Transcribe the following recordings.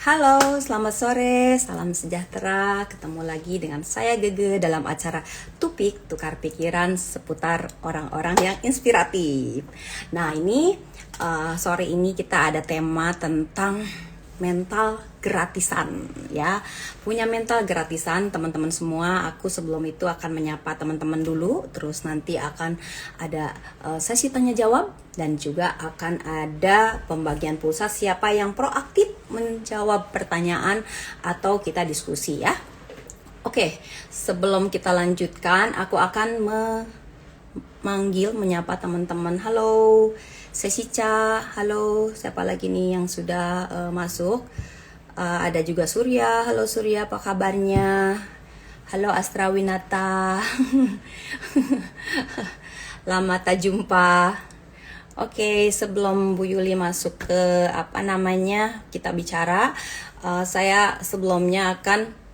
Halo, selamat sore, salam sejahtera. Ketemu lagi dengan saya Gege dalam acara Tupik, Tukar Pikiran seputar orang-orang yang inspiratif. Nah ini sore ini kita ada tema tentang mental gratisan ya. Punya mental gratisan teman-teman semua. Aku sebelum itu akan menyapa teman-teman dulu, terus nanti akan ada sesi tanya jawab dan juga akan ada pembagian pulsa siapa yang proaktif menjawab pertanyaan atau kita diskusi ya. Oke, sebelum kita lanjutkan aku akan menyapa teman-teman. Halo Sesica, halo, siapa lagi nih yang sudah masuk? Ada juga Surya, halo Surya, apa kabarnya? Halo Astra Winata, lama tak jumpa. Oke, sebelum Bu Yuli masuk ke kita bicara, saya sebelumnya akan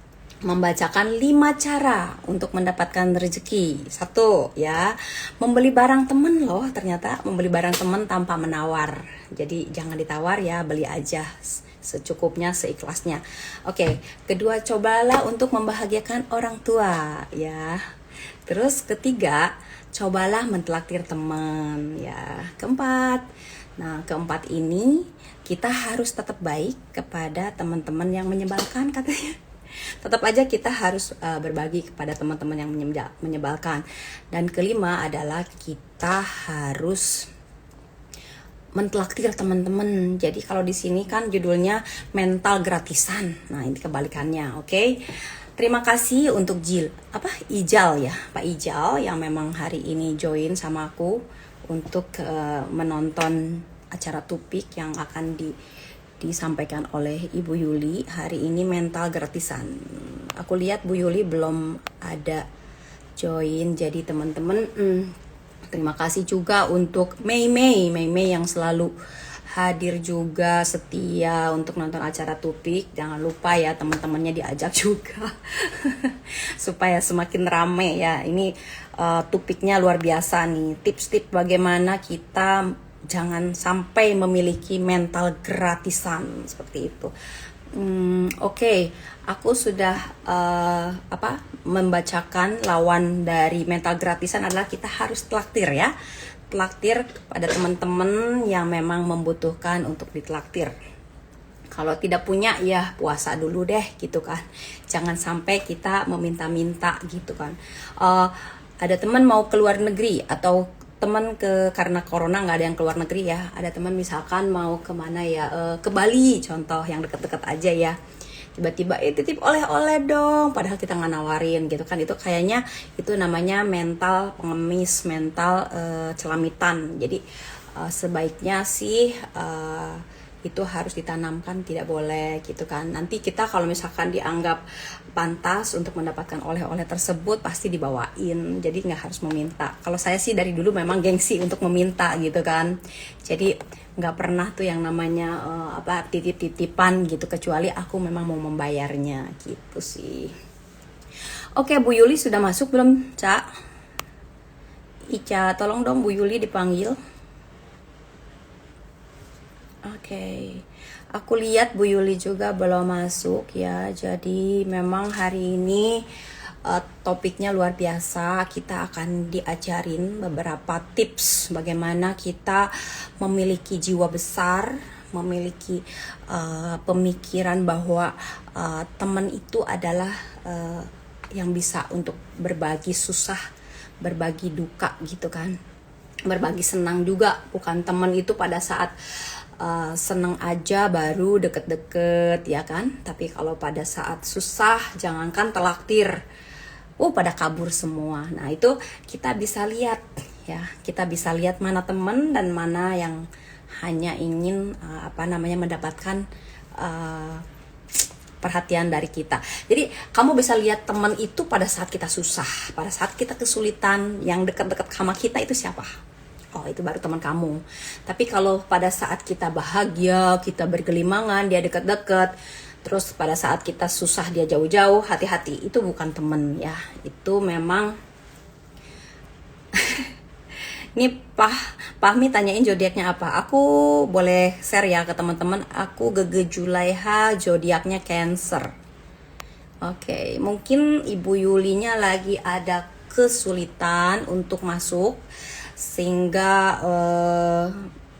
membacakan 5 cara untuk mendapatkan rezeki. 1 ya, membeli barang temen loh, ternyata membeli barang temen tanpa menawar. Jadi jangan ditawar ya, beli aja secukupnya, seikhlasnya. Oke, kedua, cobalah untuk membahagiakan orang tua ya. Terus ketiga, cobalah mentraktir teman ya. Keempat, keempat ini kita harus tetap baik kepada teman-teman yang menyebalkan katanya. Tetap aja kita harus berbagi kepada teman-teman yang menyebalkan. Dan kelima adalah kita harus mentraktir teman-teman. Jadi kalau di sini kan judulnya mental gratisan. Nah, ini kebalikannya, oke? Terima kasih untuk Ijal ya, Pak Ijal yang memang hari ini join sama aku untuk menonton acara Tupik yang akan disampaikan oleh Ibu Yuli. Hari ini mental gratisan. Aku lihat Bu Yuli belum ada join, jadi teman-teman terima kasih juga untuk Mei yang selalu hadir juga setia untuk nonton acara Tupik. Jangan lupa ya teman-temannya diajak juga supaya semakin rame ya. Ini Tupiknya luar biasa nih. Tips-tips bagaimana kita jangan sampai memiliki mental gratisan seperti itu. Oke, aku sudah membacakan lawan dari mental gratisan adalah kita harus traktir ya. Traktir kepada teman-teman yang memang membutuhkan untuk ditraktir. Kalau tidak punya ya puasa dulu deh gitu kan. Jangan sampai kita meminta-minta gitu kan. Ada teman mau keluar negeri atau teman karena corona nggak ada yang keluar negeri ya. Ada teman misalkan mau kemana ya, ke Bali contoh yang deket-deket aja ya. Tiba-tiba titip oleh-oleh dong, padahal kita nggak nawarin gitu kan. Itu kayaknya itu namanya mental pengemis, mental celamitan. Jadi sebaiknya sih itu harus ditanamkan, tidak boleh gitu kan. Nanti kita kalau misalkan dianggap pantas untuk mendapatkan oleh-oleh tersebut pasti dibawain, jadi nggak harus meminta. Kalau saya sih dari dulu memang gengsi untuk meminta gitu kan, jadi nggak pernah tuh yang namanya titip-titipan gitu, kecuali aku memang mau membayarnya gitu sih. Oke, Bu Yuli sudah masuk belum, Cak? Ica, tolong dong Bu Yuli dipanggil. Oke, aku lihat Bu Yuli juga belum masuk ya. Jadi memang hari ini topiknya luar biasa. Kita akan diajarin beberapa tips bagaimana kita memiliki jiwa besar, memiliki pemikiran bahwa teman itu adalah yang bisa untuk berbagi susah, berbagi duka gitu kan. Berbagi senang juga, bukan teman itu pada saat seneng aja baru deket-deket ya kan. Tapi kalau pada saat susah, jangankan traktir, pada kabur semua. Nah itu kita bisa lihat ya, kita bisa lihat mana teman dan mana yang hanya ingin mendapatkan perhatian dari kita. Jadi kamu bisa lihat teman itu pada saat kita susah, pada saat kita kesulitan. Yang dekat-dekat sama kita itu siapa? Oh, itu baru teman kamu. Tapi kalau pada saat kita bahagia, kita bergelimangan, dia dekat-dekat, terus pada saat kita susah dia jauh-jauh, hati-hati, itu bukan teman ya. Itu memang Ini Pahmi tanyain zodiaknya apa? Aku boleh share ya ke teman-teman. Aku Gege Julaiha, zodiaknya Cancer. Oke, mungkin Ibu Yulinya lagi ada kesulitan untuk masuk sehingga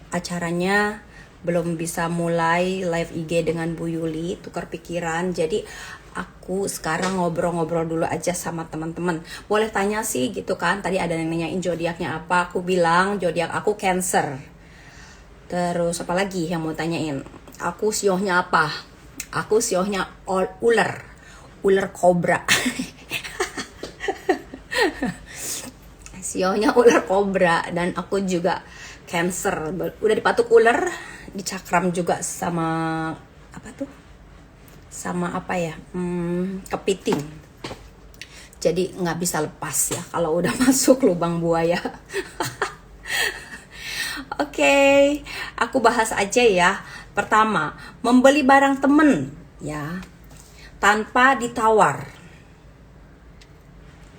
acaranya belum bisa mulai live IG dengan Bu Yuli, tukar pikiran. Jadi aku sekarang ngobrol-ngobrol dulu aja sama teman-teman. Boleh tanya sih gitu kan. Tadi ada yang nanyain zodiaknya apa, aku bilang zodiak aku Cancer. Terus apa lagi yang mau tanyain? Aku siohnya apa? Aku siohnya ular. Ular kobra. Siohnya ular kobra dan aku juga Cancer. Udah dipatuk ular, dicakram juga sama apa tuh? Sama apa ya? Kepiting. Jadi nggak bisa lepas ya kalau udah masuk lubang buaya. Oke, aku bahas aja ya. Pertama, membeli barang temen ya tanpa ditawar.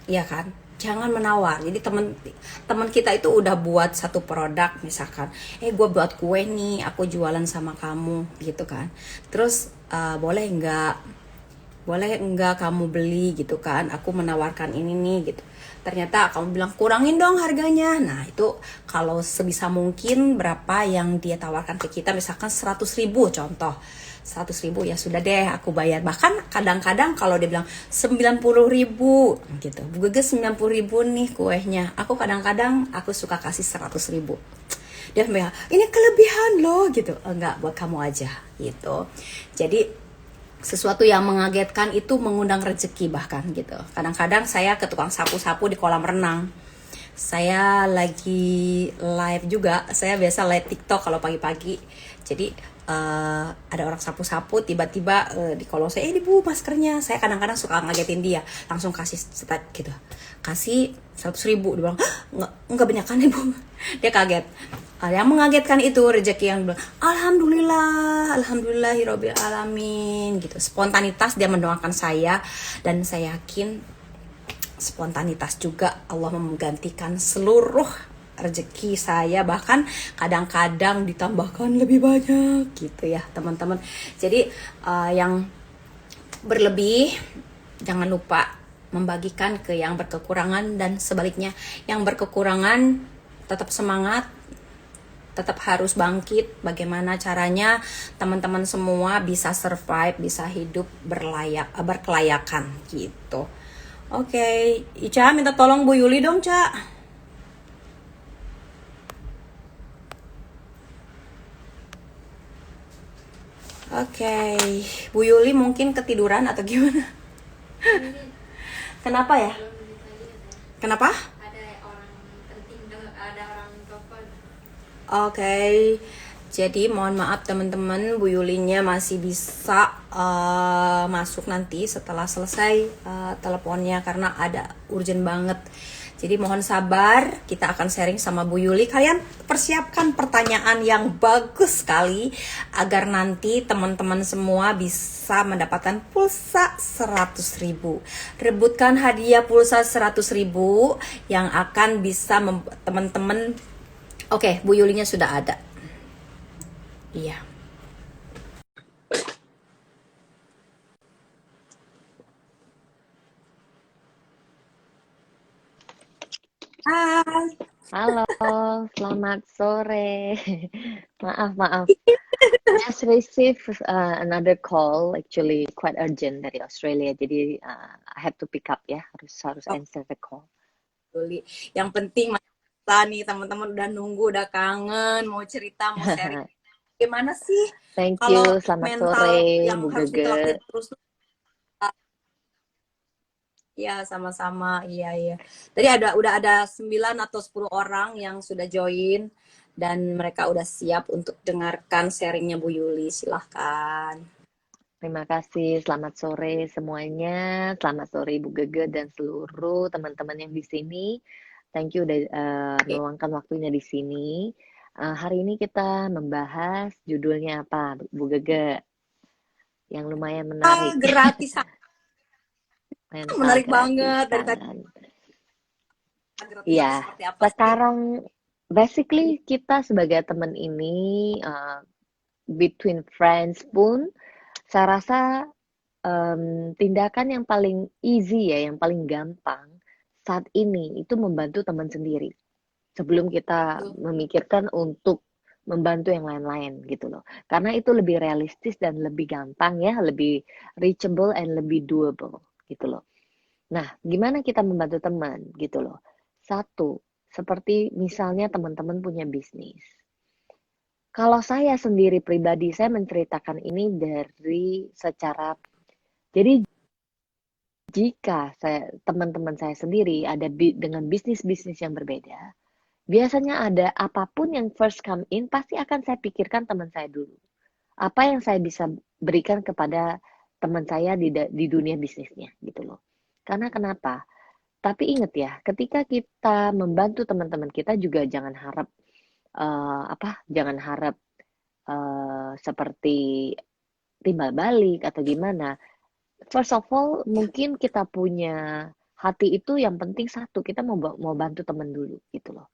Iya kan? Jangan menawar. Jadi teman kita itu udah buat satu produk, misalkan, gue buat kue nih, aku jualan sama kamu, gitu kan. Terus boleh nggak kamu beli gitu kan? Aku menawarkan ini nih gitu. Ternyata kamu bilang kurangin dong harganya. Nah itu kalau sebisa mungkin berapa yang dia tawarkan ke kita, misalkan 100.000 contoh. 100.000 ya sudah deh aku bayar. Bahkan kadang-kadang kalau dia bilang 90.000 gitu, Bu Gege 90.000 nih kuehnya, aku kadang-kadang aku suka kasih 100.000. Dia bilang ini kelebihan loh gitu. Enggak, buat kamu aja gitu. Jadi sesuatu yang mengagetkan itu mengundang rezeki bahkan gitu. Kadang-kadang saya ke tukang sapu-sapu di kolam renang. Saya lagi live juga. Saya biasa live TikTok kalau pagi-pagi. Jadi ada orang sapu-sapu tiba-tiba di kolong saya, ini Bu maskernya. Saya kadang-kadang suka ngagetin dia, langsung kasih stat gitu, kasih 100.000. Dia bilang enggak banyak kan Ibu. Dia kaget. Yang mengagetkan itu rezeki yang bilang alhamdulillahirobbil alamin gitu. Spontanitas dia mendoakan saya, dan saya yakin spontanitas juga Allah menggantikan seluruh rezeki saya, bahkan kadang-kadang ditambahkan lebih banyak gitu ya teman-teman. Jadi yang berlebih jangan lupa membagikan ke yang berkekurangan, dan sebaliknya yang berkekurangan tetap semangat, tetap harus bangkit. Bagaimana caranya teman-teman semua bisa survive, bisa hidup berkelayakan gitu. Oke, Ica minta tolong Bu Yuli dong, Ca. Oke, Bu Yuli mungkin ketiduran atau gimana? Kenapa ya? Kenapa? Oke, jadi mohon maaf teman-teman, Bu Yulinya masih bisa masuk nanti setelah selesai teleponnya karena ada urgent banget. Jadi mohon sabar, kita akan sharing sama Bu Yuli. Kalian persiapkan pertanyaan yang bagus sekali agar nanti teman-teman semua bisa mendapatkan pulsa 100.000. Rebutkan hadiah pulsa 100.000 yang akan bisa teman-teman. Oke, Bu Yulinya sudah ada. Iya. Hai. Halo, selamat sore. Maaf. Just received another call, actually quite urgent dari Australia. Jadi I have to pick up ya, harus Oh, answer the call. Yuli. Yang penting masa nih teman-teman udah nunggu, udah kangen, mau cerita, mau sharing. Gimana sih Thank kalau you, selamat mental sore yang Bu harus diterakin Gege. terus? Ya, sama-sama. Iya. Tadi udah ada 9 atau 10 orang yang sudah join dan mereka udah siap untuk dengarkan sharingnya Bu Yuli. Silahkan. Terima kasih, selamat sore semuanya. Selamat sore Bu Gege dan seluruh teman-teman yang di sini. Thank you udah Oke. meluangkan waktunya di sini. Hari ini kita membahas judulnya apa, Bu Gege? Yang lumayan menarik. Gratisan. Mental Menarik banget dari tadi. gratisan. Gratisan Iya, itu seperti apa sih? sekarang basically kita sebagai teman ini between friends pun saya rasa tindakan yang paling easy ya, yang paling gampang saat ini itu membantu teman sendiri sebelum kita Betul. memikirkan untuk membantu yang lain-lain gitu loh. Karena itu lebih realistis dan lebih gampang ya, lebih reachable and lebih doable gitu loh. Nah, gimana kita membantu teman gitu loh. Satu, seperti misalnya teman-teman punya bisnis. Kalau saya sendiri pribadi, saya menceritakan ini dari secara, jadi jika saya, teman-teman saya sendiri ada dengan bisnis-bisnis yang berbeda, biasanya ada apapun yang first come in, pasti akan saya pikirkan teman saya dulu. Apa yang saya bisa berikan kepada teman saya di dunia bisnisnya gitu loh. Karena kenapa? Tapi ingat ya, ketika kita membantu teman-teman kita juga jangan harap jangan harap seperti timbal balik atau gimana. First of all, mungkin kita punya hati itu yang penting satu, kita mau bantu teman dulu gitu loh.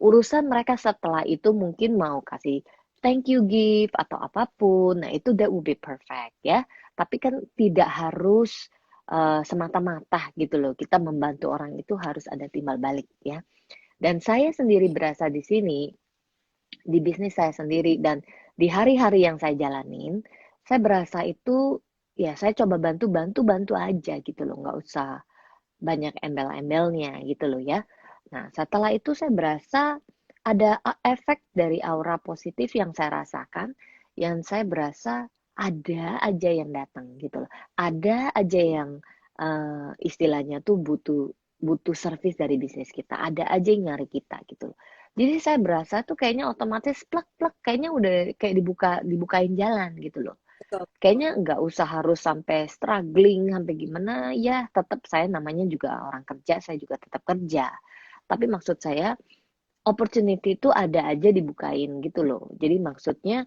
Urusan mereka setelah itu mungkin mau kasih thank you gift atau apapun, nah itu that would be perfect ya. Tapi kan tidak harus semata-mata gitu loh. Kita membantu orang itu harus ada timbal balik ya. Dan saya sendiri Ya. berasa di sini, di bisnis saya sendiri dan di hari-hari yang saya jalanin, saya berasa itu ya saya coba bantu aja gitu loh, nggak usah banyak embel-embelnya gitu loh ya. Nah, setelah itu saya berasa ada efek dari aura positif yang saya rasakan, yang saya berasa ada aja yang datang gitu loh. Ada aja yang istilahnya tuh butuh butuh servis dari bisnis kita. Ada aja yang nyari kita gitu loh. Jadi saya berasa tuh kayaknya otomatis plek-plek, kayaknya udah kayak dibukain jalan gitu loh. Betul. Kayaknya nggak usah harus sampai struggling, sampai gimana, ya tetap saya namanya juga orang kerja, saya juga tetap kerja. Tapi maksud saya, opportunity itu ada aja dibukain gitu loh. Jadi maksudnya,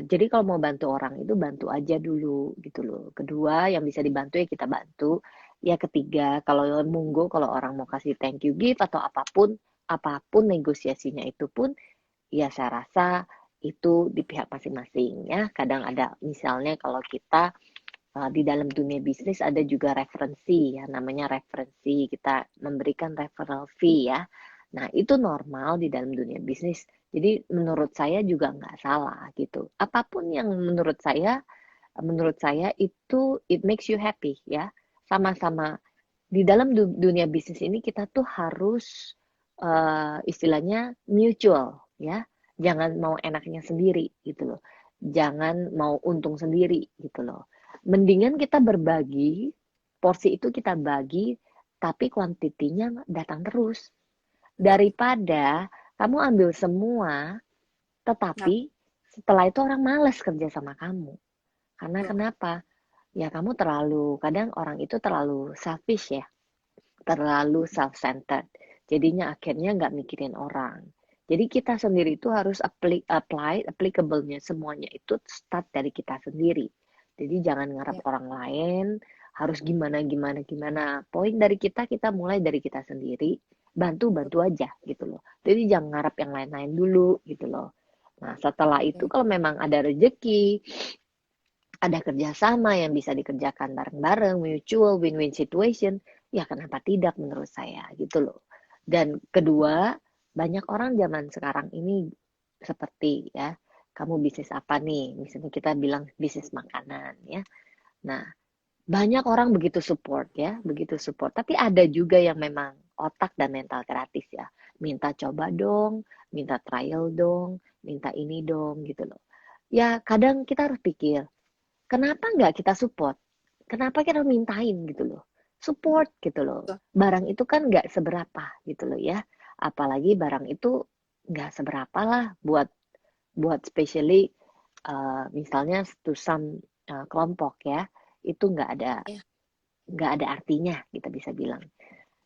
jadi kalau mau bantu orang itu bantu aja dulu gitu loh. Kedua, yang bisa dibantu ya kita bantu. Ya ketiga, kalau monggo kalau orang mau kasih thank you gift atau apapun, apapun negosiasinya itu pun ya saya rasa itu di pihak masing-masing ya. Kadang ada misalnya kalau kita di dalam dunia bisnis ada juga referensi ya, namanya referensi. Kita memberikan referral fee ya. Nah, itu normal di dalam dunia bisnis. Jadi menurut saya juga nggak salah gitu. Apapun yang menurut saya itu it makes you happy ya. Sama-sama di dalam dunia bisnis ini kita tuh harus istilahnya mutual ya. Jangan mau enaknya sendiri gitu loh. Jangan mau untung sendiri gitu loh. Mendingan kita berbagi, porsi itu kita bagi, tapi kuantitinya datang terus. Betul. Daripada kamu ambil semua, Nah, tetapi setelah itu orang males kerja sama kamu. Karena betul. kenapa? Ya kamu terlalu, kadang orang itu terlalu selfish ya, terlalu self-centered. Jadinya akhirnya nggak mikirin orang. Jadi kita sendiri itu harus applicable-nya semuanya itu start dari kita sendiri. Jadi jangan ngarep Ya. orang lain, harus gimana gimana gimana. Poin dari kita mulai dari kita sendiri, bantu-bantu aja gitu loh. Jadi jangan ngarep yang lain-lain dulu gitu loh. Nah, setelah itu Oke. kalau memang ada rezeki, ada kerjasama yang bisa dikerjakan bareng-bareng, mutual win-win situation, ya kenapa tidak menurut saya gitu loh. Dan kedua, banyak orang zaman sekarang ini seperti ya, kamu bisnis apa nih? Misalnya kita bilang bisnis makanan ya. Nah, banyak orang begitu support ya, begitu support. Tapi ada juga yang memang otak dan mental kreatif ya. Minta coba dong, minta trial dong, minta ini dong gitu loh. Ya kadang kita harus pikir, kenapa nggak kita support? Kenapa kita mintain gitu loh? Support gitu loh. Betul. Barang itu kan nggak seberapa gitu loh ya. Apalagi barang itu nggak seberapa lah buat buat especially misalnya to some kelompok ya. Itu Ya. nggak ada artinya kita bisa bilang.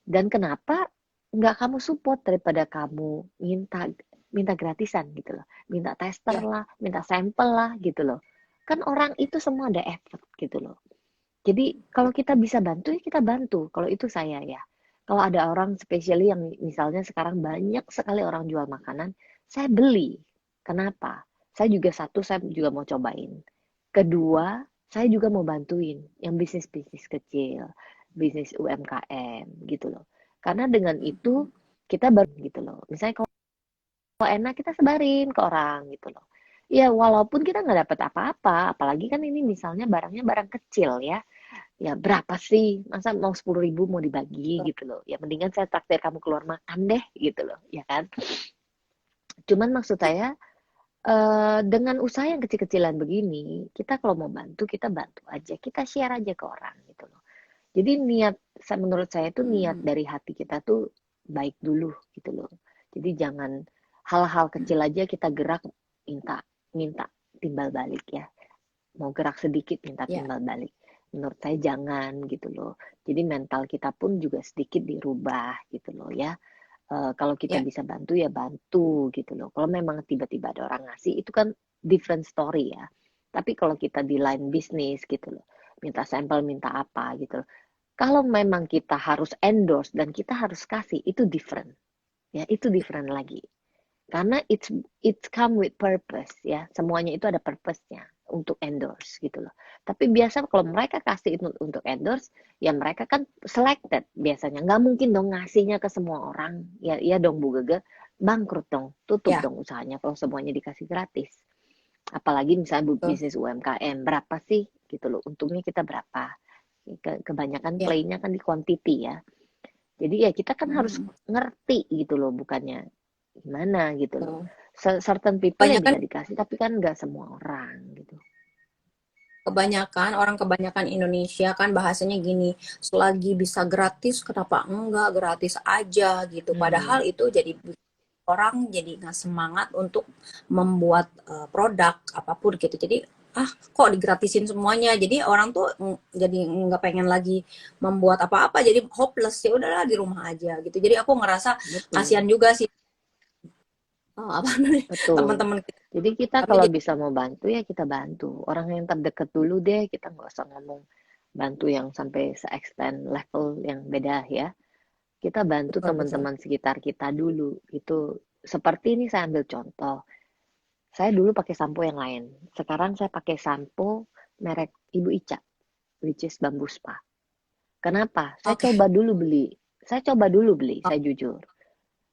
Dan kenapa nggak kamu support daripada kamu minta minta gratisan gitu loh, minta tester Ya. lah, minta sampel lah gitu loh. Kan orang itu semua ada effort gitu loh. Jadi kalau kita bisa bantu ya kita bantu. Kalau itu saya ya. Kalau ada orang especially yang misalnya sekarang banyak sekali orang jual makanan, saya beli. Kenapa? Saya juga satu, saya juga mau cobain. Kedua, saya juga mau bantuin yang bisnis-bisnis kecil, bisnis UMKM gitu loh. Karena dengan itu kita baru gitu loh. Misalnya kalau enak kita sebarin ke orang gitu loh. Ya walaupun kita nggak dapat apa-apa, apalagi kan ini misalnya barangnya barang kecil ya. Ya berapa sih? Masa mau 10.000 mau dibagi gitu loh. Ya mendingan saya traktir kamu keluar makan deh gitu loh, ya kan? Cuman maksud saya dengan usaha yang kecil-kecilan begini, kita kalau mau bantu, kita bantu aja. Kita share aja ke orang gitu loh. Jadi niat, menurut saya tuh niat dari hati kita tuh baik dulu gitu loh. Jadi jangan hal-hal kecil aja kita gerak minta minta timbal balik ya. Mau gerak sedikit minta Ya, timbal balik. Menurut saya jangan gitu loh. Jadi mental kita pun juga sedikit dirubah gitu loh ya. Kalau kita ya, bisa bantu ya bantu gitu loh. Kalau memang tiba-tiba ada orang ngasih itu kan different story ya. Tapi kalau kita di line bisnis gitu loh, minta sampel, minta apa gitu loh. Kalau memang kita harus endorse dan kita harus kasih itu different. Ya, itu different lagi. Karena it's come with purpose ya. Semuanya itu ada purpose-nya untuk endorse gitu loh. Tapi biasa kalau mereka kasih itu untuk endorse, ya mereka kan selected biasanya. Nggak mungkin dong ngasihnya ke semua orang. Ya, ya dong Bu Gege, bangkrut dong, tutup ya, dong usahanya kalau semuanya dikasih gratis. Apalagi misalnya betul. bisnis UMKM, berapa sih gitu loh. Untungnya kita berapa. Kebanyakan Ya, play-nya kan di quantity ya. Jadi ya kita kan harus mm, ngerti gitu loh, bukannya gimana gitu loh. betul. Certain people ya Kebanyakan bisa dikasih, tapi kan nggak semua orang gitu. kebanyakan Indonesia kan bahasanya gini, selagi bisa gratis kenapa enggak, gratis aja gitu. Hmm, Padahal itu jadi orang jadi nggak semangat untuk membuat produk apapun gitu. Jadi kok digratisin semuanya. Jadi orang tuh jadi nggak pengen lagi membuat apa-apa. Jadi hopeless ya udahlah di rumah aja gitu. Jadi aku ngerasa kasihan betul, juga sih apa namanya betul. teman-teman kita Jadi kita kami kalau jadi bisa mau bantu ya kita bantu. Orang yang terdekat dulu deh, kita nggak usah ngomong bantu yang sampai se-extend level yang beda ya. Kita bantu betul-betul. teman-teman sekitar kita dulu. Itu seperti ini saya ambil contoh. Saya dulu pakai sampo yang lain. Sekarang saya pakai sampo merek Ibu Ica, which is Bamboo Spa. Kenapa? Saya Oke. coba dulu beli. Saya coba dulu beli, saya jujur.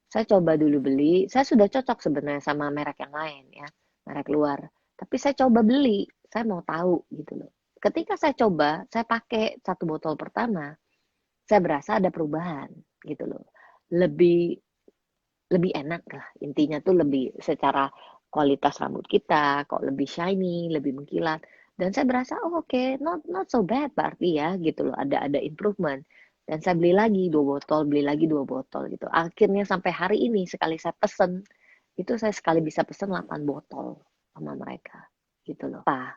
Saya coba dulu beli. Saya sudah cocok sebenarnya sama merek yang lain ya, merek luar. Tapi saya coba beli. Saya mau tahu gitu loh. Ketika saya coba, saya pakai satu botol pertama, saya berasa ada perubahan gitu loh. Lebih lebih enak lah. Intinya tuh lebih secara kualitas rambut kita, kok lebih shiny, lebih mengkilat. Dan saya berasa, oh oke, okay, not so bad berarti ya, gitu loh. Ada improvement. Dan saya beli lagi 2 botol, beli lagi 2 botol gitu. Akhirnya sampai hari ini sekali saya pesen, itu saya sekali bisa pesen 8 botol sama mereka. Gitu loh. Pak,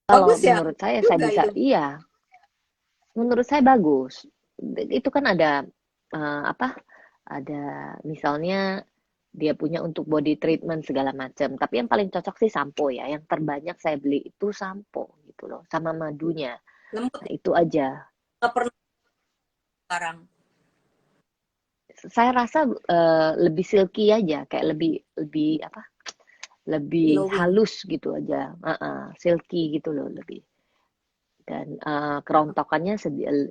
kalau Bagus ya, menurut saya juga bisa, itu. iya, menurut saya bagus. Itu kan ada apa? Ada misalnya dia punya untuk body treatment segala macam. Tapi yang paling cocok sih sampo ya. Yang terbanyak saya beli itu sampo gitu loh, sama madunya. Lembut Nah, itu aja. nggak perlu sekarang. Saya rasa lebih silky aja, kayak lebih lebih apa? Lebih Glowing. halus gitu aja. Silky gitu loh lebih. Dan kerontokannya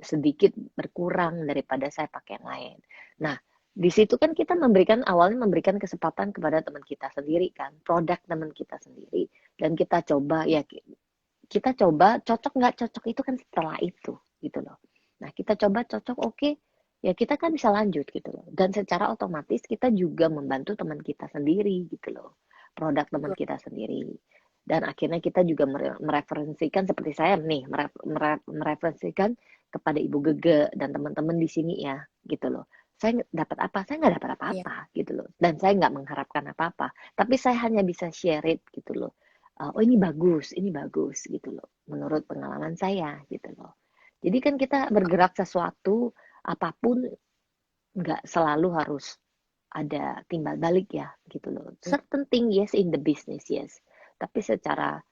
sedikit berkurang daripada saya pakai yang lain. Nah, di situ kan kita awalnya memberikan kesempatan kepada teman kita sendiri kan, produk teman kita sendiri, dan kita coba ya kita coba cocok nggak cocok itu kan setelah itu gitu loh. Nah kita coba cocok oke, ya kita kan bisa lanjut gitu loh. Dan secara otomatis kita juga membantu teman kita sendiri gitu loh, produk teman Betul. kita sendiri. Dan akhirnya kita juga mereferensikan seperti saya nih mereferensikan kepada Ibu Gege dan teman-teman di sini ya gitu loh. Saya dapat apa? Saya nggak dapat Iya. apa-apa gitu loh. Dan saya nggak mengharapkan apa-apa. Tapi saya hanya bisa share it gitu loh. Oh ini bagus gitu loh. Menurut pengalaman saya gitu loh. Jadi kan kita bergerak sesuatu apapun nggak selalu harus ada timbal balik ya gitu loh. Certain thing yes in the business yes. Tapi secara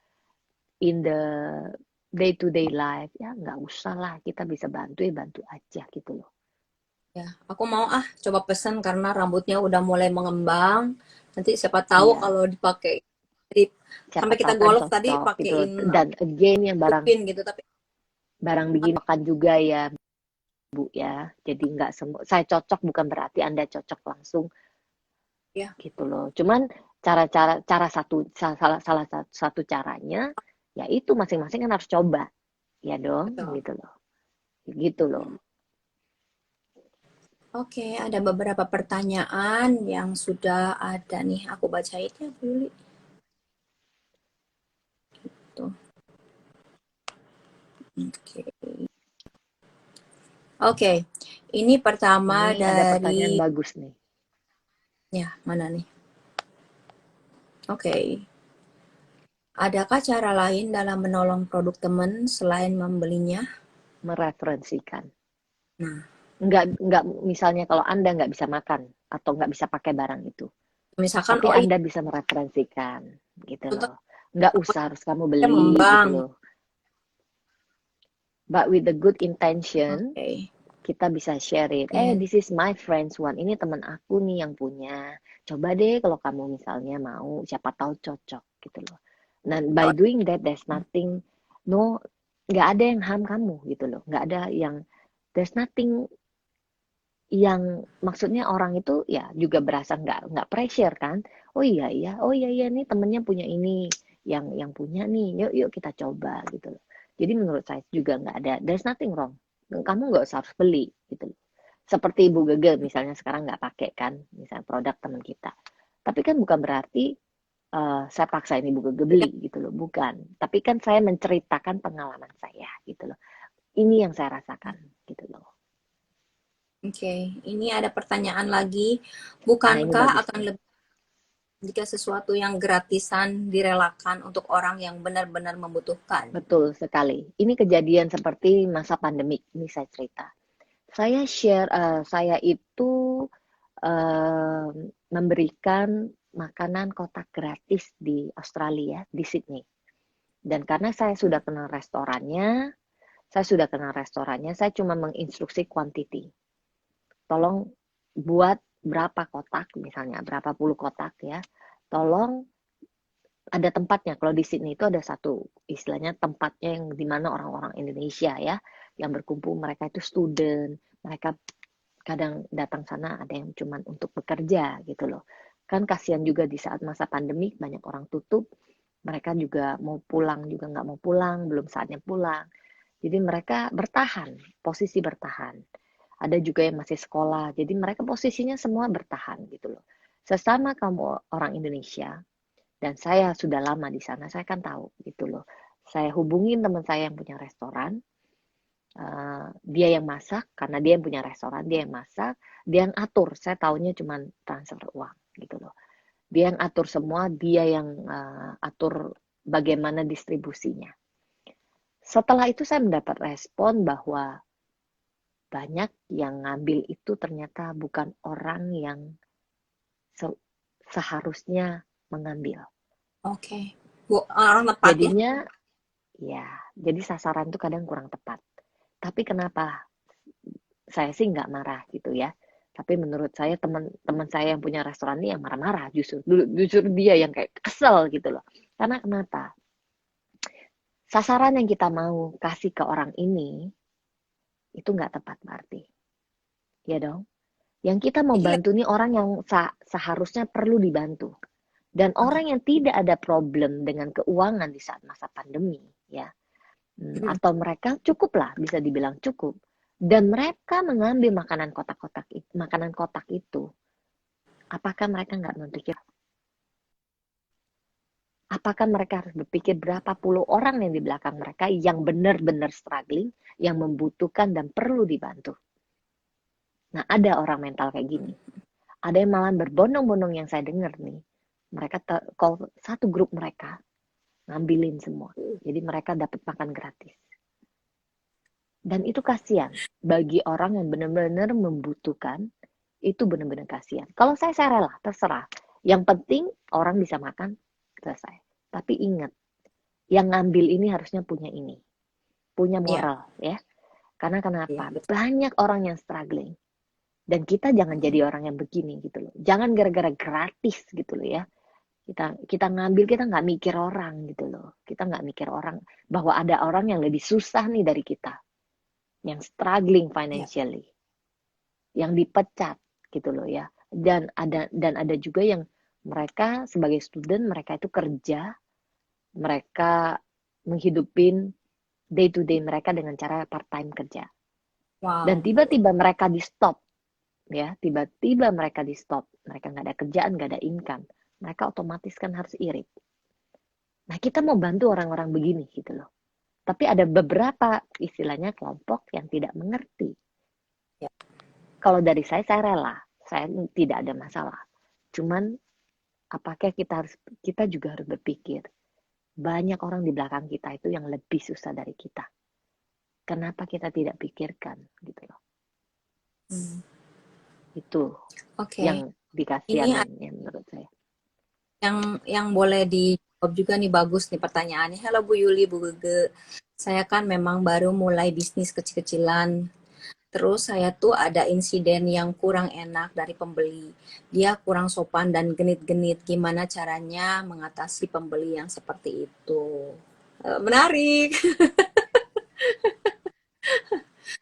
in the day to day life ya nggak usah lah kita bisa bantu ya bantu aja gitu loh. Ya, aku mau coba pesen karena rambutnya udah mulai mengembang. Nanti siapa tahu Iya, kalau dipakai di- siapa sampai kita tahu kan golf tadi cocok gitu loh. pakein Dan again yang barang lupin gitu, tapi barang begini makan juga ya Bu ya. Jadi nggak semua saya cocok bukan berarti Anda cocok langsung ya gitu loh. Cuman cara salah satu caranya ya itu masing-masing kan harus coba ya dong betul. gitu loh. Gitu loh. Oke, ada beberapa pertanyaan yang sudah ada nih. Aku bacain ya, Bu Yuli. Tuh. Oke. Oke, ini pertama Ini ada pertanyaan dari bagus nih. ya mana nih? Oke. Adakah cara lain dalam menolong produk teman selain membelinya? Mereferensikan. Nah, Nggak misalnya kalau Anda nggak bisa makan atau nggak bisa pakai barang itu. misalkan Tapi oh ini Anda bisa mereferensikan gitu contoh loh. Nggak usah harus kamu dia beli gitu mengembang. loh. But with the good intention, Oke. kita bisa share it. Oke. This is my friend's one. Ini teman aku nih yang punya. Coba deh kalau kamu misalnya mau, siapa tahu cocok gitu loh. Dan by doing that, there's nothing, no, nggak ada yang harm kamu gitu loh. Nggak ada yang, there's nothing yang maksudnya orang itu ya juga berasa nggak pressure kan. Oh iya nih temennya punya ini, yang punya nih, yuk yuk kita coba gitu loh. Jadi menurut saya juga nggak ada, there's nothing wrong. Kamu nggak usah harus beli gitu loh. Seperti Ibu Gege misalnya sekarang nggak pakai kan, misalnya produk teman kita. Tapi kan bukan berarti saya paksain Ibu Gege beli gitu loh, bukan. Tapi kan saya menceritakan pengalaman saya gitu loh. Ini yang saya rasakan gitu loh. Oke, ini ada pertanyaan lagi. Nah ini Bukankah bagus akan nih. lebih jika sesuatu yang gratisan direlakan untuk orang yang benar-benar membutuhkan? Betul sekali. Ini kejadian seperti masa pandemik. Ini saya cerita. Saya share, saya itu eh, memberikan makanan kotak gratis di Australia, di Sydney. Dan karena saya cuma menginstruksi quantity. Tolong buat berapa kotak, misalnya berapa puluh kotak ya. Tolong ada tempatnya. Kalau di Sydney itu ada satu istilahnya tempatnya yang dimana orang-orang Indonesia ya yang berkumpul, mereka itu student, mereka kadang datang sana ada yang cuman untuk bekerja gitu loh. Kan kasihan juga di saat masa pandemi banyak orang tutup, mereka juga mau pulang juga nggak mau pulang, belum saatnya pulang. Jadi mereka bertahan, posisi bertahan. Ada juga yang masih sekolah, jadi mereka posisinya semua bertahan gitu loh. Sesama kamu orang Indonesia, dan saya sudah lama di sana, saya kan tahu gitu loh. Saya hubungin teman saya yang punya restoran, dia yang masak, karena dia yang punya restoran, dia yang masak, dia yang atur. Saya taunya cuma transfer uang gitu loh. Dia yang atur semua, dia yang atur bagaimana distribusinya. Setelah itu saya mendapat respon bahwa banyak yang ngambil itu ternyata bukan orang yang seharusnya mengambil. Oke. Bu, orang tepat ya. Jadinya ya, jadi sasaran itu kadang kurang tepat. Tapi kenapa saya sih nggak marah gitu ya. Tapi menurut saya teman-teman saya yang punya restoran ini yang marah-marah justru. Justru dia yang kayak kesel gitu loh. Karena kenapa? Sasaran yang kita mau kasih ke orang ini itu nggak tepat berarti. Ya dong? Yang kita mau Jadi bantu nih orang yang seharusnya perlu dibantu. Dan oke. orang yang tidak ada problem dengan keuangan di saat masa pandemi, ya, Hmm. atau mereka cukup lah, bisa dibilang cukup. Dan mereka mengambil makanan kotak itu, apakah mereka nggak berpikir, apakah mereka harus berpikir berapa puluh orang yang di belakang mereka yang benar-benar struggling, yang membutuhkan dan perlu dibantu. Nah, ada orang mental kayak gini. Ada yang malah berbondong-bondong yang saya dengar nih. Mereka call satu grup mereka, ngambilin semua. Jadi mereka dapat makan gratis. Dan itu kasihan bagi orang yang benar-benar membutuhkan, itu benar-benar kasihan. Kalau saya rela, terserah. Yang penting orang bisa makan, selesai. Tapi ingat, yang ngambil ini harusnya punya ini, punya Iya, moral ya. Karena iya kenapa? betul. Banyak orang yang struggling. Dan kita jangan jadi orang yang begini gitu loh. Jangan gara-gara gratis gitu loh ya. Kita ngambil, kita nggak mikir orang gitu loh. Kita nggak mikir orang bahwa ada orang yang lebih susah nih dari kita, yang struggling Ya. financially, yang dipecat gitu loh ya. Dan ada juga yang mereka sebagai student, mereka itu kerja, mereka menghidupin day to day mereka dengan cara part time kerja. Dan Wow. tiba-tiba mereka di stop ya, tiba-tiba mereka di stop, mereka nggak ada kerjaan, nggak ada income, mereka otomatis kan harus irit. Nah, kita mau bantu orang-orang begini gitu loh. Tapi ada beberapa istilahnya kelompok yang tidak mengerti. Ya. Kalau dari saya rela, saya tidak ada masalah. Cuman apakah kita juga harus berpikir banyak orang di belakang kita itu yang lebih susah dari kita. Kenapa kita tidak pikirkan gitu loh. Hmm. Itu Oke. yang Ini dikasihanin ya menurut saya. yang boleh dijawab juga nih, bagus nih pertanyaannya. Halo Bu Yuli, Bu Gege. Saya kan memang baru mulai bisnis kecil-kecilan. Terus saya tuh ada insiden yang kurang enak dari pembeli. Dia kurang sopan dan genit-genit. Gimana caranya mengatasi pembeli yang seperti itu? Menarik.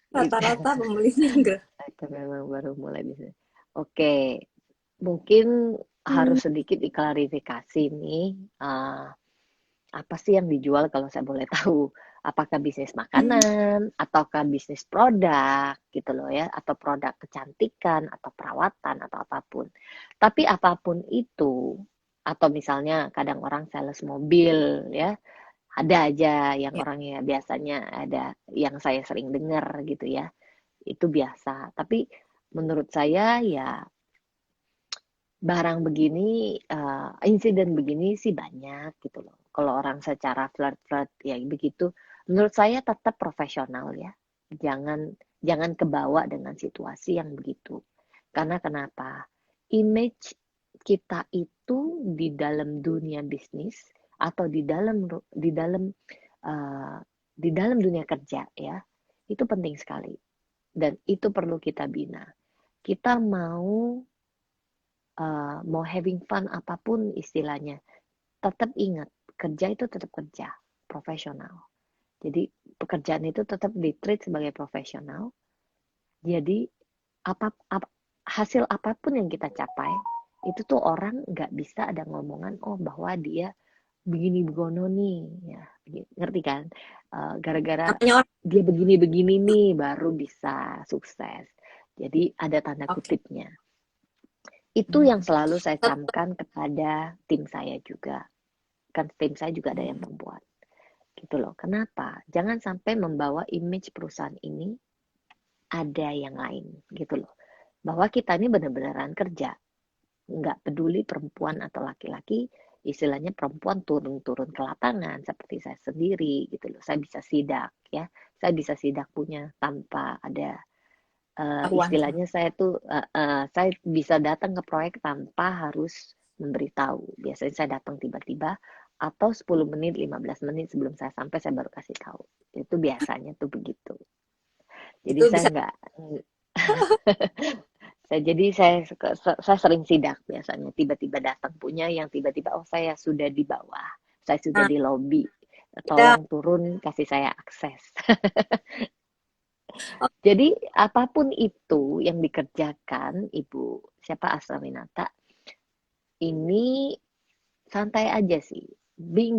Rata-rata pembelinya enggak. Itu memang baru mulai bisnis. Oke, mungkin harus sedikit diklarifikasi nih. Apa sih yang dijual kalau saya boleh tahu? Apakah bisnis makanan, ataukah bisnis produk gitu loh ya, atau produk kecantikan, atau perawatan, atau apapun. Tapi apapun itu, atau misalnya kadang orang sales mobil ya, ada aja yang Ya. orangnya biasanya ada yang saya sering dengar gitu ya, itu biasa. Tapi menurut saya ya barang begini, insiden begini sih banyak gitu loh. Kalau orang secara flirt-flirt ya begitu, menurut saya tetap profesional ya. Jangan jangan kebawa dengan situasi yang begitu. Karena kenapa? Image kita itu di dalam dunia bisnis atau uh, di dalam dunia kerja ya, itu penting sekali dan itu perlu kita bina. Kita mau having fun apapun istilahnya, tetap ingat kerja itu tetap kerja, profesional. Jadi pekerjaan itu tetap di-treat sebagai profesional. Jadi hasil apapun yang kita capai, itu tuh orang nggak bisa ada ngomongan, oh bahwa dia begini begono nih, ya ngerti kan? Gara-gara Namanya orang. dia begini-begini nih baru bisa sukses. Jadi ada tanda Oke. kutipnya. Itu yang selalu saya camkan kepada tim saya juga. Kan tim saya juga ada yang perempuan. Gitu loh. Kenapa? Jangan sampai membawa image perusahaan ini ada yang lain. Gitu loh. Bahwa kita ini benar-benaran kerja. Nggak peduli perempuan atau laki-laki, istilahnya perempuan turun-turun ke lapangan seperti saya sendiri gitu loh. Saya bisa sidak ya. Saya bisa sidak punya tanpa ada Ketahuan. istilahnya saya bisa datang ke proyek tanpa harus memberitahu. Biasanya saya datang tiba-tiba atau 10 menit, 15 menit sebelum saya sampai saya baru kasih tahu. Itu biasanya tuh begitu. Jadi Itu saya bisa. nggak saya sering sidak biasanya tiba-tiba datang punya yang tiba-tiba oh saya sudah di bawah, saya sudah Nah, di lobby. kita. Tolong turun kasih saya akses. Oh, Jadi apapun itu yang dikerjakan Ibu siapa Asrawinata, ini santai aja sih. Being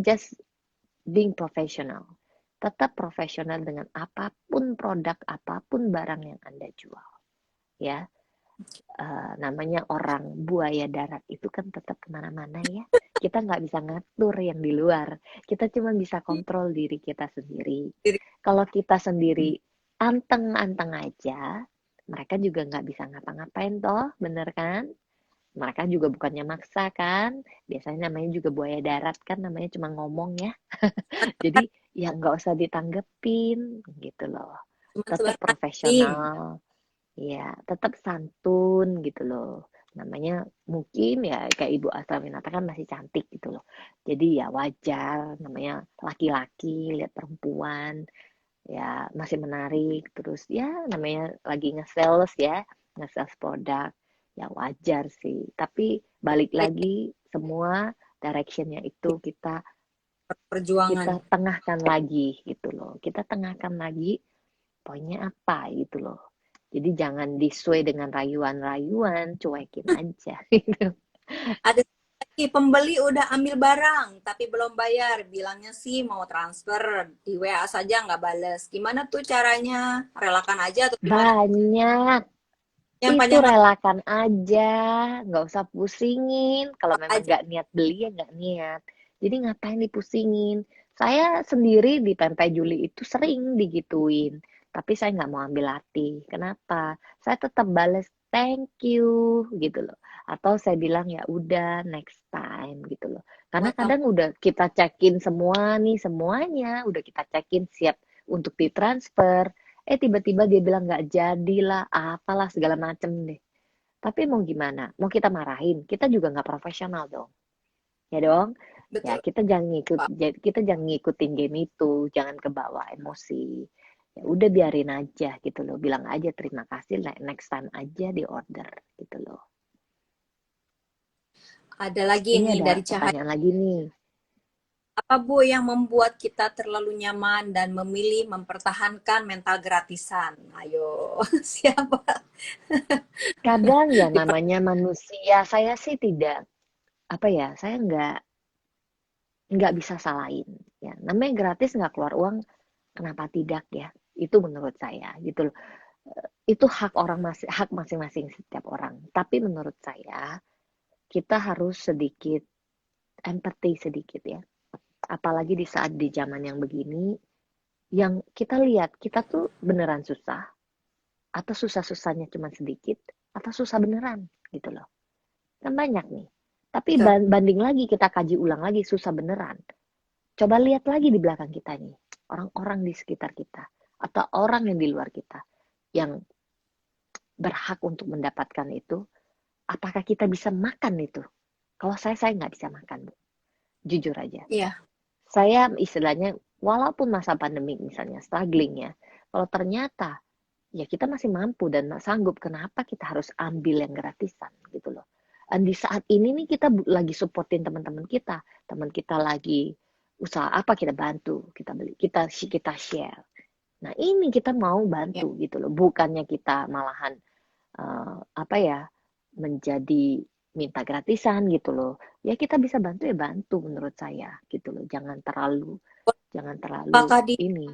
professional. Tetap profesional dengan apapun produk, apapun barang yang Anda jual. Ya, namanya orang buaya darat itu kan tetap kemana-mana ya. Kita nggak bisa ngatur yang di luar. Kita cuma bisa kontrol diri kita sendiri. diri. Kalau kita sendiri anteng-anteng aja, mereka juga nggak bisa ngapa-ngapain toh, bener kan? Mereka juga bukannya maksa kan? Biasanya namanya juga buaya darat kan, namanya cuma ngomong ya. Jadi ya nggak usah ditanggepin gitu loh. Cuma Tetap sebagai marketing. profesional, ya tetap santun gitu loh. Namanya mungkin ya kayak Ibu Astra Winata kan masih cantik gitu loh. Jadi ya wajar namanya laki-laki lihat perempuan ya masih menarik terus ya namanya lagi nge-sales ya nge-sales produk, ya wajar sih. Tapi balik lagi semua directionnya itu perjuangan. kita tengahkan lagi gitu loh. Kita tengahkan lagi poinnya apa gitu loh. Jadi jangan disuai dengan rayuan-rayuan, cuekin aja gitu. Ada lagi pembeli udah ambil barang tapi belum bayar, bilangnya sih mau transfer di WA saja nggak bales. Gimana tuh caranya? Relakan aja atau gimana? Banyak. Yang Itu panjang relakan aja, nggak usah pusingin. Kalau memang aja. nggak niat beli ya nggak niat. Jadi ngapain dipusingin? Saya sendiri di Pempek Juli itu sering digituin, tapi saya nggak mau ambil hati. Kenapa? Saya tetap bales thank you gitu loh. Atau saya bilang ya udah next time gitu loh. Karena Buat kamu kadang udah kita cekin semua nih semuanya, udah kita cekin siap untuk ditransfer. Tiba-tiba dia bilang nggak jadilah, apalah segala macem deh. Tapi mau gimana? Mau kita marahin? Kita juga nggak profesional dong, ya dong. Ya betul Pak. kita jangan ngikutin game itu, jangan kebawa emosi. Ya udah biarin aja gitu loh, bilang aja terima kasih, next time aja di order gitu loh. Ada lagi Ini nih ada dari Cahaya. pertanyaan lagi nih. Apa Bu yang membuat kita terlalu nyaman dan memilih mempertahankan mental gratisan? Ayo, siapa? Kadang ya Di namanya manusia, saya sih tidak apa ya, saya nggak bisa salahin. Ya, namanya gratis nggak keluar uang, kenapa tidak ya? Itu menurut saya gitu loh. Itu hak masing-masing setiap orang. Tapi menurut saya kita harus sedikit empathy sedikit ya. Apalagi di saat di zaman yang begini, yang kita lihat kita tuh beneran susah atau susah-susahnya cuma sedikit atau susah beneran gitu loh. Kan banyak nih. Tapi betul. banding lagi kita kaji ulang lagi susah beneran. Coba lihat lagi di belakang kita nih, orang-orang di sekitar kita atau orang yang di luar kita yang berhak untuk mendapatkan itu, apakah kita bisa makan itu? Kalau saya nggak bisa makan, Bu. Jujur aja. Iya, Saya istilahnya, walaupun masa pandemi misalnya, struggling ya, kalau ternyata ya kita masih mampu dan sanggup, kenapa kita harus ambil yang gratisan gitu loh. Dan di saat ini nih kita lagi supportin teman kita lagi usaha apa kita bantu, kita beli, kita share. Nah ini kita mau iya. bantu gitu loh, bukannya kita malahan apa ya menjadi minta gratisan gitu loh. Ya kita bisa bantu ya bantu menurut saya gitu loh. Jangan terlalu Apakah di ini.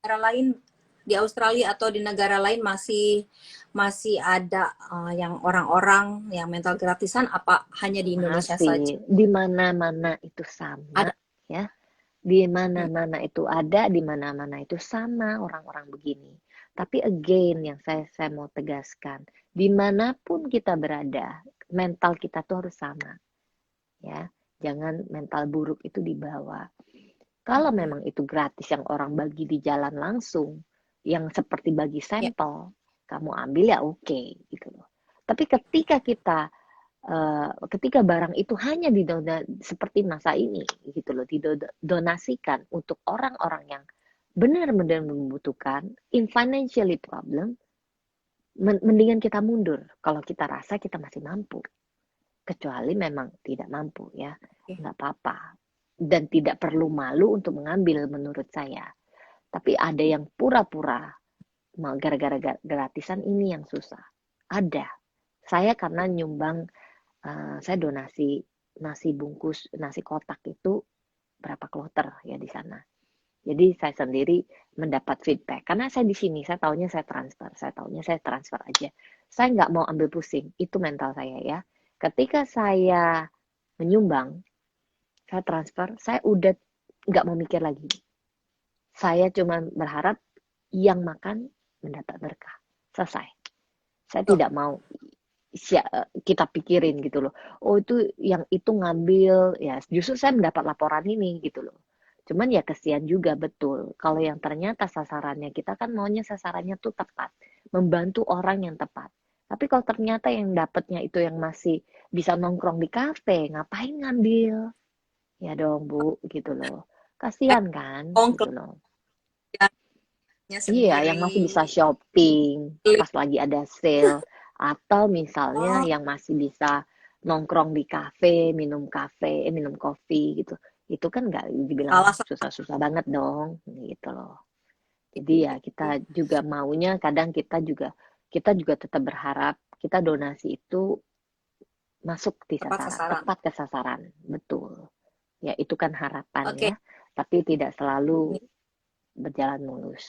negara lain, di Australia atau di negara lain masih masih ada yang orang-orang yang mental gratisan, apa hanya di Indonesia Masih saja? di mana-mana itu sama Ada. ya. Di Hmm. mana-mana itu ada, di mana-mana itu sama orang-orang begini. Tapi again yang saya mau tegaskan, dimanapun kita berada, mental kita tuh harus sama ya. Jangan mental buruk itu dibawa. Kalau Hmm. memang itu gratis yang orang bagi di jalan langsung, yang seperti bagi Ya, sampel, kamu ambil ya oke gitu loh. Tapi ketika barang itu hanya seperti masa ini gitu loh, didonasikan untuk orang-orang yang benar-benar membutuhkan, in financially problem, mendingan kita mundur kalau kita rasa kita masih mampu. Kecuali memang tidak mampu ya, oke. nggak apa-apa. Dan tidak perlu malu untuk mengambil menurut saya. Tapi ada yang pura-pura gara-gara gratisan ini yang susah. Ada. Saya karena nyumbang, saya donasi nasi bungkus, nasi kotak itu berapa kloter ya di sana. Jadi saya sendiri mendapat feedback. Karena saya di sini, saya taunya saya transfer aja. Saya nggak mau ambil pusing, itu mental saya ya. Ketika saya menyumbang, saya transfer, saya udah nggak mau mikir lagi. Saya cuma berharap yang makan mendapat berkah. Selesai. Saya Betul. tidak mau kita pikirin gitu loh. Oh itu yang itu ngambil ya justru saya mendapat laporan ini gitu loh. Cuman ya kesian juga betul. Kalau yang ternyata sasarannya kita kan maunya sasarannya tuh tepat, membantu orang yang tepat. Tapi kalau ternyata yang dapatnya itu yang masih bisa nongkrong di kafe, ngapain ngambil? Ya dong Bu, gitu loh. Eh, Kasian kan, ongkos gitu loh. ya. Iya, yang masih bisa sendiri. shopping pas lagi ada sale, atau misalnya Oh, yang masih bisa nongkrong di kafe, minum kopi gitu. Itu kan nggak salah dibilang satu. susah-susah banget dong, gitu loh. Jadi ya kita juga maunya kadang kita juga tetap berharap kita donasi itu masuk di Tepat sasaran, sasaran. tepat ke sasaran, betul. Ya itu kan harapan Oke, ya, tapi tidak selalu berjalan mulus.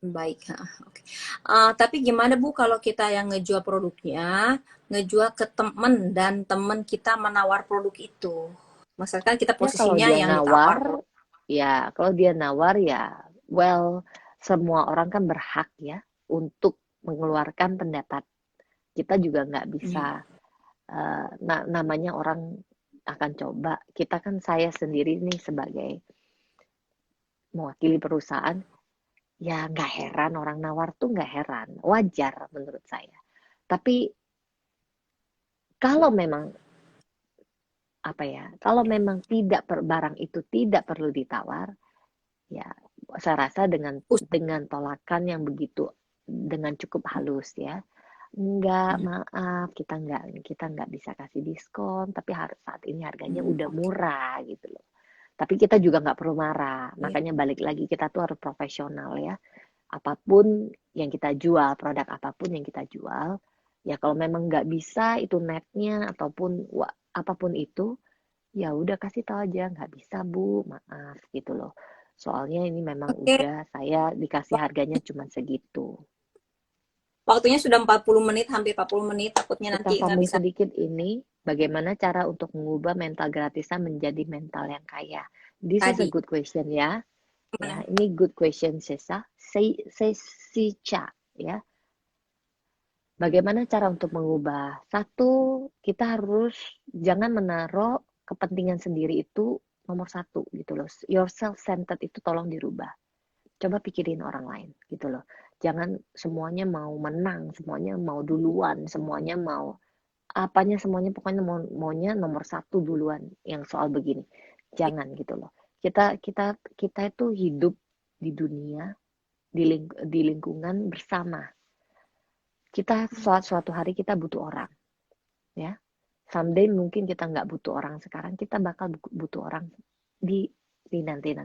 baik. Oke. Tapi gimana Bu kalau kita yang ngejual produknya, ngejual ke temen dan temen kita menawar produk itu? Misalkan kita Ya kalau posisinya dia yang ditawar nawar, produk. ya, well, semua orang kan berhak ya untuk mengeluarkan pendapat. Kita juga nggak bisa, Hmm. namanya orang akan coba. Kita kan saya sendiri nih sebagai mewakili perusahaan, ya nggak heran orang nawar tuh nggak heran, wajar menurut saya. Tapi kalau memang apa ya, kalau memang tidak barang itu tidak perlu ditawar, ya, saya rasa dengan tolakan yang begitu dengan cukup halus ya. Enggak, Hmm. maaf, kita nggak bisa kasih diskon, tapi harus saat ini harganya Hmm, udah oke. murah gitu loh. Tapi kita juga nggak perlu marah. Iya. Makanya balik lagi kita tuh harus profesional ya. Apapun yang kita jual, produk apapun yang kita jual, ya kalau memang nggak bisa itu netnya ataupun apapun itu, ya udah kasih tahu aja nggak bisa Bu, maaf gitu loh. Soalnya ini memang Oke, udah saya dikasih harganya cuma segitu. waktunya sudah 40 menit, hampir 40 menit. Takutnya Kita nanti nggak sambung bisa sedikit ini, bagaimana cara untuk mengubah mental gratisan menjadi mental yang kaya. This is a tadi. good question ya. Ya, Gimana? ini good question Sesa. Sesica ya. Bagaimana cara untuk mengubah? Satu, kita harus jangan menaruh kepentingan sendiri itu nomor satu gitu loh. Your self-centered itu tolong dirubah. Coba pikirin orang lain gitu loh. Jangan semuanya mau menang, semuanya mau duluan, semuanya mau apanya semuanya pokoknya maunya nomor satu duluan yang soal begini. Jangan gitu loh. Kita itu hidup di dunia di lingkungan bersama. Kita suatu hari kita butuh orang ya. Someday mungkin kita nggak butuh orang sekarang, kita bakal butuh orang di nanti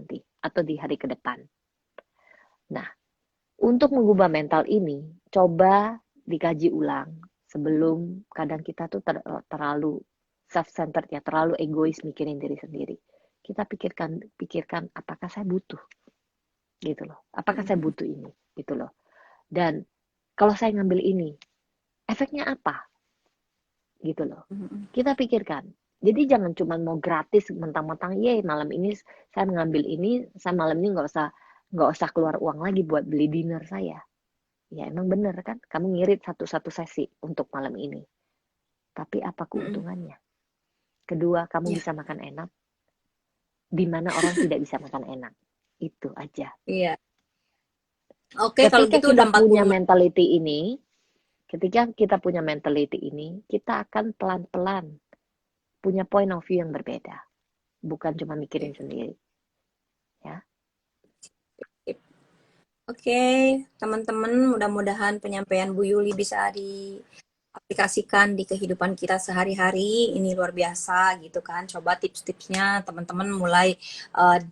atau di hari ke depan. Nah, untuk mengubah mental ini, coba dikaji ulang sebelum kadang kita tuh terlalu self-centered ya, terlalu egois mikirin diri sendiri. Kita pikirkan apakah saya butuh gitu loh. Apakah saya Hmm. butuh ini gitu loh. Dan kalau saya ngambil ini, efeknya apa gitu loh. Hmm. Kita pikirkan. Jadi jangan cuma mau gratis mentang-mentang, ye malam ini saya mengambil ini, saya malam ini nggak usah keluar uang lagi buat beli dinner saya. Ya emang bener kan, kamu ngirit satu-satu sesi untuk malam ini. Tapi apa Hmm. keuntungannya? Kedua, kamu Iya. bisa makan enak, di mana orang tidak bisa makan enak. Itu aja. Iya. Oke, kalau Ketika gitu kita udah punya 40 menit. mentality ini, kita akan pelan-pelan punya point of view yang berbeda. Bukan cuma mikirin sendiri. Ya. Oke, teman-teman, mudah-mudahan penyampaian Bu Yuli bisa diaplikasikan di kehidupan kita sehari-hari. Ini luar biasa gitu kan. Coba tips-tipsnya teman-teman mulai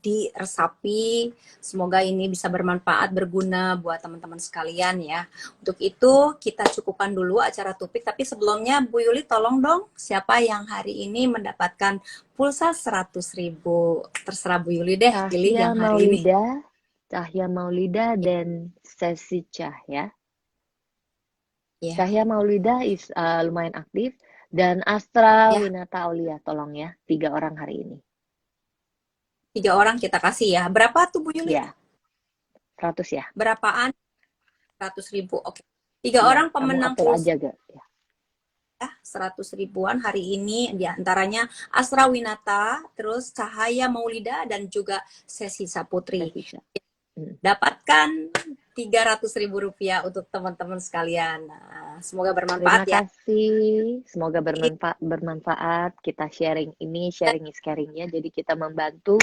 diresapi. Semoga ini bisa bermanfaat, berguna buat teman-teman sekalian ya. Untuk itu kita cukupkan dulu acara topik. Tapi sebelumnya Bu Yuli tolong dong siapa yang hari ini mendapatkan pulsa 100.000. Terserah Bu Yuli deh pilih Cahya yang hari ini. Maulida, Cahya Maulida dan Sesi Cahya. Ya. Cahya Maulida lumayan aktif dan Astra Ya, Winata Aulia, tolong ya, 3 orang hari ini. 3 orang kita kasih ya. Berapa tuh Bu Yuli? Ya, 100 ya. Berapaan? 100.000. Oke. Tiga Iya, orang kamu pemenang atur pulsa aja gak? Ya. 100.000-an hari ini. Di antaranya Asra Winata, terus Cahaya Maulida, dan juga Sesi Saputri. Sesi Cahya. Dapatkan 300.000 rupiah untuk teman-teman sekalian. Nah, semoga bermanfaat Terima ya. kasih, semoga bermanfaat. Kita sharing ini, sharing is caring ya. Jadi kita membantu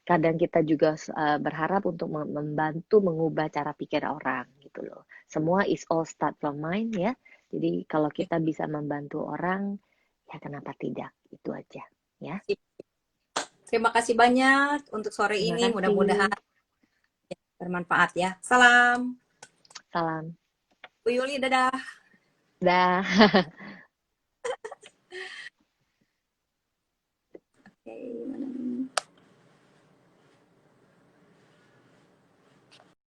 kadang kita juga berharap untuk membantu mengubah cara pikir orang gitu loh. Semua is all start from mind ya. Jadi kalau kita bisa membantu orang, ya kenapa tidak? Itu aja ya. Terima kasih banyak untuk sore Terima ini. Mudah-mudahan kasih. bermanfaat ya. Salam. Salam. Bu Yuli, dadah. Dah.